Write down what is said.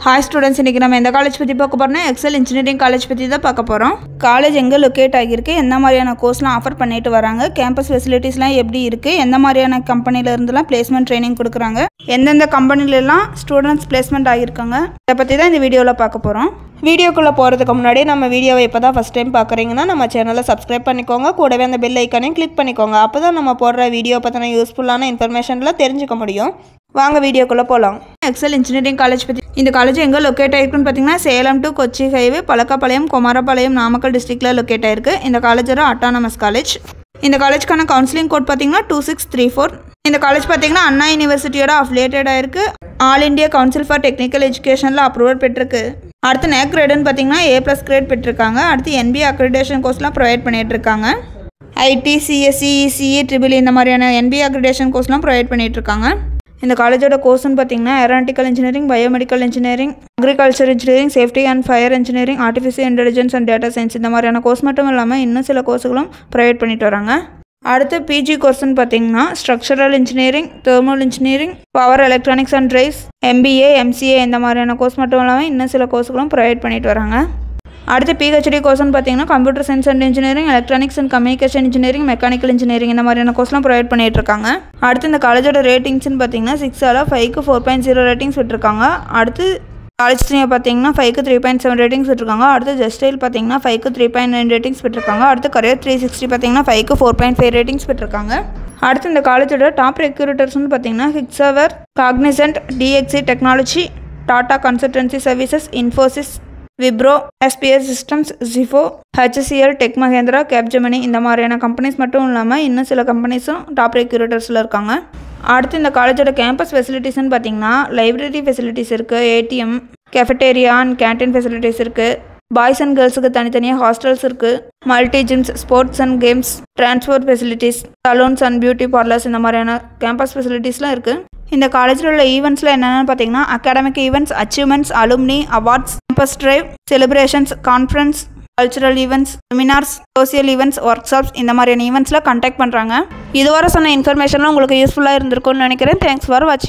Hi students, இன்னைக்கு நம்ம எந்த காலேஜ் பத்தி பார்க்க போறோம்னா எக்ஸல் இன்ஜினியரிங் காலேஜ் பத்தி தான் பார்க்க போறோம். காலேஜ் எங்க லொகேட் ஆகிருக்கு, என்ன மாதிரியான கோர்ஸ்லாம் ஆஃபர் பண்ணிட்டு வராங்க, கேம்பஸ் ஃபெசிலிட்டிஸ்லாம் எப்படி இருக்கு, எந்த மாதிரியான கம்பெனில இருந்துலாம் பிளேஸ்மென்ட் ட்ரைனிங் கொடுக்கறாங்க, எந்தெந்த கம்பெனில எல்லாம் ஸ்டூடண்ட்ஸ் பிளேஸ்மென்ட் ஆகிருக்காங்க, இத பத்தி தான் இந்த வீடியோல பார்க்க போறோம். வீடியோக்குள்ள போறதுக்கு முன்னாடி நம்ம வீடியோவை இப்பதான் ஃபர்ஸ்ட் டைம் பார்க்கறீங்கன்னா நம்ம சேனலை சப்ஸ்கிரைப் பண்ணிக்கோங்க, கூடவே அந்த பெல் ஐகானையும் கிளிக் பண்ணிக்கோங்க. அப்பதான் நம்ம போடுற வீடியோ பத்தின யூஸ்ஃபுல்லான இன்ஃபர்மேஷன்லாம் தெரிஞ்சுக்க முடியும். வாங்க வீடியோக்குள்ள போலாம். எக்ஸல் இன்ஜினியரிங் காலேஜ் பத்தி இந்த காலேஜ் எங்க லொகேட் ஆயிருக்குன்னு பாத்தீங்கன்னா சேலம் டு கொச்சி ஹைவே பழக்கப்பாளையம் குமாரபாளையம் நாமக்கல் டிஸ்ட்ரிக்ட்ல லொகேட் ஆயிருக்கு. இந்த காலேஜோட அட்டானமஸ் காலேஜ். இந்த காலேஜ்க்கான கவுன்சிலிங் கோட் பாத்தீங்கன்னா 2634. இந்த காலேஜ் பாத்தீங்கன்னா அண்ணா யூனிவர்சிட்டியோட அஃபிலியேட்டட் ஆயிருக்கு. All India council for technical எஜுகேஷன்ல அப்ரூவல் பெற்றிருக்கு. அடுத்து நேக் கிரேடுன்னு பாத்தீங்கன்னா A+ கிரேட் பெற்றிருக்காங்க. அடுத்து NBA அக்ரிடேஷன் கோர்ஸ்லாம் ப்ரொவைட் பண்ணிட்டு இருக்காங்க. ஐடி, சிஎஸ்சி, சிஇ, ட்ரிபிள் இந்த மாதிரியான NBA அக்ரிடேஷன் கோர்ஸ்லாம் ப்ரொவைட் பண்ணிட்டு இருக்காங்க. இந்த காலேஜோட கோர்ஸ்னு பார்த்தீங்கன்னா aeronautical engineering, biomedical engineering, agriculture engineering, safety and fire engineering, artificial intelligence and data science இந்த மாதிரியான கோர்ஸ் மட்டும் இல்லாமல் இன்னும் சில கோர்ஸுகளும் ப்ரொவைட் பண்ணிட்டு வராங்க. அடுத்து பிஜி கோர்ஸ்னு பார்த்தீங்கன்னா structural engineering, thermal engineering, power electronics and drives, MBA, MCA இந்த மாதிரியான கோர்ஸ் மட்டும் இல்லாமல் இன்னும் சில கோர்ஸுகளும் ப்ரொவைட் பண்ணிட்டு வராங்க. அடுத்து PhD கோர்ஸ்னு பார்த்தீங்கன்னா computer science and engineering, electronics and communication engineering, mechanical engineering இந்த மாதிரியான கோர்ஸ்லாம் ப்ரொவைட் பண்ணிட்டு இருக்காங்க. அடுத்து இந்த காலேஜோட ரேட்டிங்ஸ்னு பார்த்தீங்கன்னா 6 5க்கு 4.0 ரேட்டிங்ஸ் விட்டுருக்காங்க. அடுத்து காலேஜ் பார்த்தீங்கன்னா 5க்கு 3.7 ரேட்டிங்ஸ் விட்டுருக்காங்க. அடுத்து ஜஸ்டைல் பார்த்தீங்கன்னா 5க்கு 3.9 ரேட்டிங்ஸ் விட்டுருக்காங்க. அடுத்து கரியர் 360 பார்த்தீங்கன்னா 5க்கு 4.5 ரேட்டிங்ஸ் விட்டுருக்காங்க. அடுத்து இந்த காலேஜோட டாப் ரெக்ரூட்டர்ஸ்னு பார்த்தீங்கன்னா Hexaware, Cognizant, DXC technology, Tata consultancy services, Infosys, Wipro, SPS systems, Zifo, HCL, Tech Mahindra, Capgemini இந்த மாதிரியான கம்பெனிஸ் மட்டும் இல்லாமல் இன்னும் சில கம்பெனிஸும் டாப் ரெக்ரூட்டர்ஸில் இருக்காங்க. அடுத்து இந்த காலேஜோட கேம்பஸ் ஃபெசிலிட்டிஸ்ன்னு பார்த்தீங்கன்னா லைப்ரரி ஃபெசிலிட்டிஸ் இருக்குது, ATM, கெஃபட்டேரியா அண்ட் கேன்டீன் ஃபெசிலிட்டிஸ் இருக்குது, பாய்ஸ் அண்ட் கேர்ள்ஸுக்கு தனித்தனியாக ஹாஸ்டல்ஸ் இருக்குது, multi Cheems, sports and games, transport facilities, salons and beauty parlours இந்த மாதிரியான கேம்பஸ் ஃபெசிலிட்டிஸ்லாம் இருக்குது. இந்த காலேஜில் உள்ள ஈவெண்ட்ஸில் என்னென்னு பார்த்தீங்கன்னா academic events, achievements, alumni, awards, campus drive, celebrations, conference, cultural events, seminars, social events, workshops இந்த மாதிரியான ஈவெண்ட்ஸில் கண்டக்ட் பண்ணுறாங்க. இதுவரை சொன்ன இன்ஃபர்மேஷன்லாம் உங்களுக்கு யூஸ்ஃபுல்லாக இருந்திருக்கும்னு நினைக்கிறேன். தேங்க்ஸ் ஃபார் வாட்சிங்.